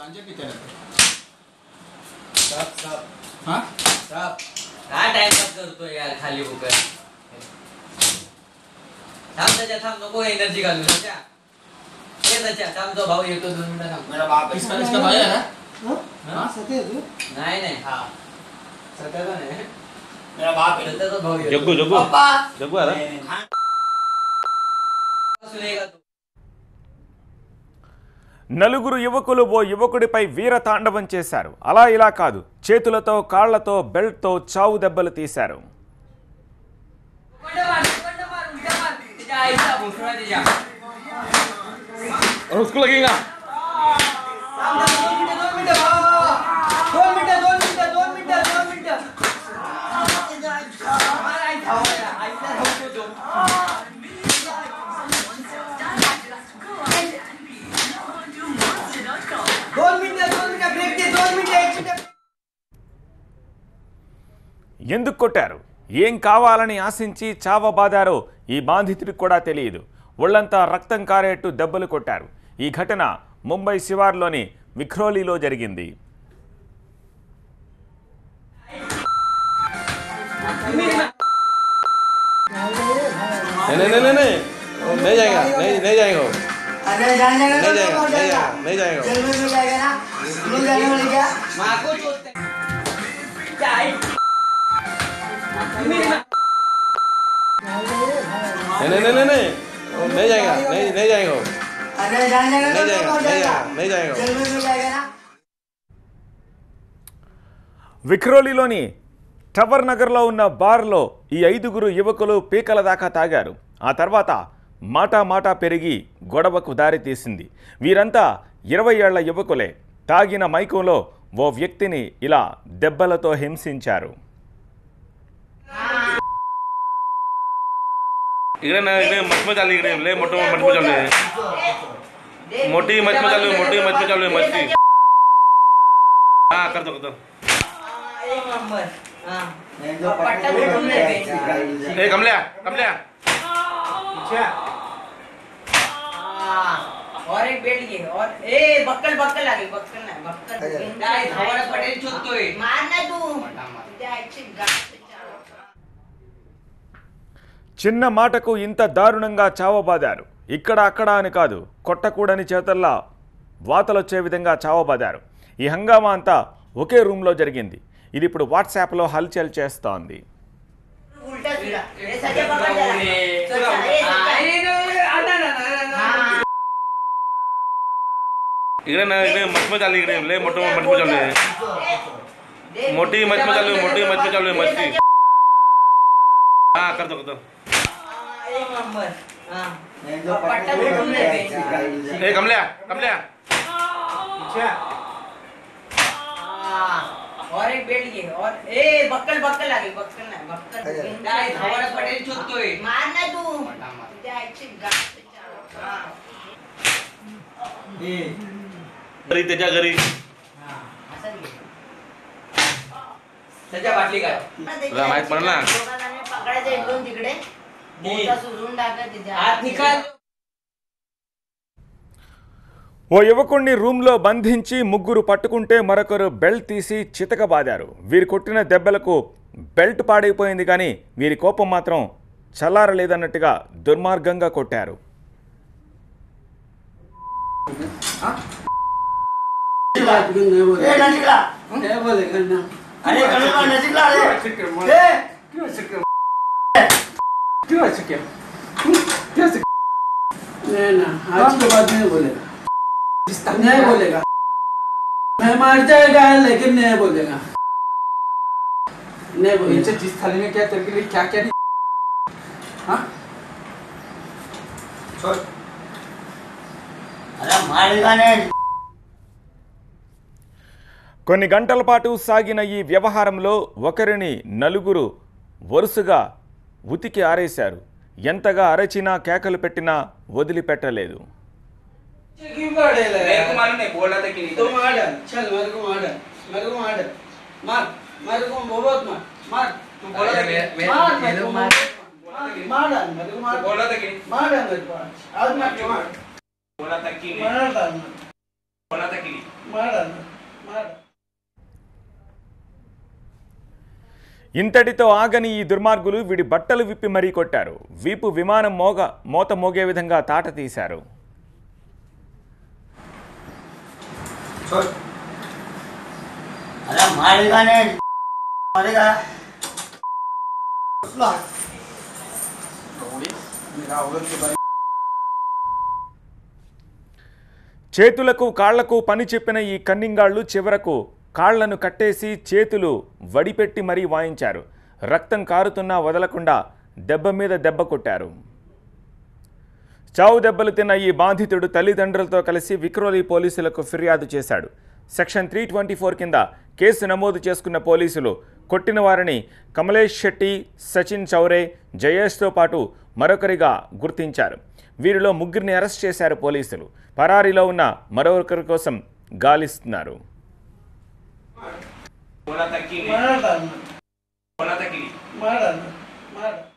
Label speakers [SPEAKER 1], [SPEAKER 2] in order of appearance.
[SPEAKER 1] गांजे पीते रहते
[SPEAKER 2] सब
[SPEAKER 1] हाँ
[SPEAKER 2] सब काय टाइमपास करतो यार खाली होकर थांब नको एनर्जी घालू त्याच्या ये त्याच्या थांब तो भाऊ येतो 2 मिनिटं थांब
[SPEAKER 1] मेरा बाप है इसका भाई है
[SPEAKER 2] हां सत्य तू नाही हां सत्य तो नाही
[SPEAKER 1] मेरा बाप है
[SPEAKER 2] सत्य तो भाऊ
[SPEAKER 3] जग्गू जग्गू
[SPEAKER 2] पापा
[SPEAKER 3] जग्गू आला
[SPEAKER 2] सुनेगा तू
[SPEAKER 4] నలుగురు యువకులు ఓ యువకుడిపై వీర తాండవం చేశారు. అలా ఇలా కాదు, చేతులతో కాళ్లతో బెల్ట్తో చావు దెబ్బలు తీశారు. ఎందుకు కొట్టారు, ఏం కావాలని ఆశించి చావబాదారో ఈ బాధితుడికి కూడా తెలియదు. ఒళ్లంతా రక్తం కారేట్టు దెబ్బలు కొట్టారు. ఈ ఘటన ముంబై శివార్లోని విఖ్రోలీలో జరిగింది. విఖ్రోలీలోని టవర్ నగర్లో ఉన్న బార్లో ఈ 5గురు యువకులు పీకల దాకా తాగారు. ఆ తర్వాత మాటా పెరిగి గొడవకు దారి తీసింది. వీరంతా 20 ఏళ్ల యువకులే. తాగిన మైకంలో ఓ వ్యక్తిని ఇలా దెబ్బలతో హింసించారు.
[SPEAKER 3] मोटी मत में चालू मस्ती हां कर दो एक नंबर हां ए कमलिया
[SPEAKER 2] और एक बेल्ट ये और ए बक्कल आगे बक्कल नहीं बक्कल काय धावरा पटेल चोतोय मार ना तू त्याची
[SPEAKER 4] చిన్న మాటకు ఇంత దారుణంగా చావబాదారు. ఇక్కడ అక్కడ అని కాదు, కొట్టకూడని చేతల్లా వాతలొచ్చే విధంగా చావబాదారు. ఈ హంగామా అంతా ఒకే రూమ్లో జరిగింది. ఇది ఇప్పుడు వాట్సాప్లో హల్చల్ చేస్తోంది.
[SPEAKER 3] मोटी मत में चालू मस्ती हां कर दो
[SPEAKER 2] एक नंबर हां
[SPEAKER 3] ए कमलिया
[SPEAKER 2] और एक बेल्ट ये और ए बक्कल आगे बक्कल नहीं बक्कल काय धावरा पटेल चोतोय मार ना तू त्याची हां ए
[SPEAKER 3] घरी त्याच्या घरी
[SPEAKER 2] हां असं त्याच्या बाटली काय
[SPEAKER 3] तुला माहित पडलं ना
[SPEAKER 2] पकडायचं एक दोन तिकडे मोठा सुरून टाका तिच्या हात निकाल.
[SPEAKER 4] ఓ యువకుణ్ణి రూమ్లో బంధించి ముగ్గురు పట్టుకుంటే మరొకరు బెల్ట్ తీసి చితకబాదారు. వీరు కొట్టిన దెబ్బలకు బెల్ట్ పాడైపోయింది కానీ వీరి కోపం మాత్రం చల్లారలేదన్నట్టుగా దుర్మార్గంగా కొట్టారు.
[SPEAKER 5] आज के बाद नहीं बोलेगा, नहीं बोलेगा, मैं मार जाएगा लेकिन नहीं बोलेगा, नहीं बोलेगा।
[SPEAKER 1] जिस थाली में क्या तेरे के लिए क्या हाँ छोड़
[SPEAKER 2] अरे मारेगा नहीं.
[SPEAKER 4] కొన్ని గంటల పాటు సాగిన ఈ వ్యవహారంలో ఒకరిని నలుగురు వరుసగా ఉతికి ఆరేశారు. ఎంతగా అరచినా కేకలు పెట్టినా వదిలిపెట్టలేదు. ఇంతటితో ఆగని ఈ దుర్మార్గులు వీడి బట్టలు విప్పి మరీ కొట్టారు. వీపు విమానం మోత మోగే విధంగా తాట తీశారు. చేతులకు కాళ్లకు పని చెప్పిన ఈ కన్నింగాళ్లు చివరకు కాళ్లను కట్టేసి చేతులు వడిపెట్టి మరీ వాయించారు. రక్తం కారుతున్నా వదలకుండా దెబ్బ మీద దెబ్బ కొట్టారు. చావు దెబ్బలు తిన్న ఈ బాధితుడు తల్లిదండ్రులతో కలిసి విక్రోలి పోలీసులకు ఫిర్యాదు చేశాడు. సెక్షన్ 324 కింద కేసు నమోదు చేసుకున్న పోలీసులు కొట్టిన వారిని కమలేష్ శెట్టి, సచిన్ చౌరే, జయేష్తో పాటు మరొకరిగా గుర్తించారు. వీరిలో ముగ్గురిని అరెస్ట్ చేశారు పోలీసులు. పరారీలో ఉన్న మరొకరి కోసం గాలిస్తున్నారు.
[SPEAKER 5] मारा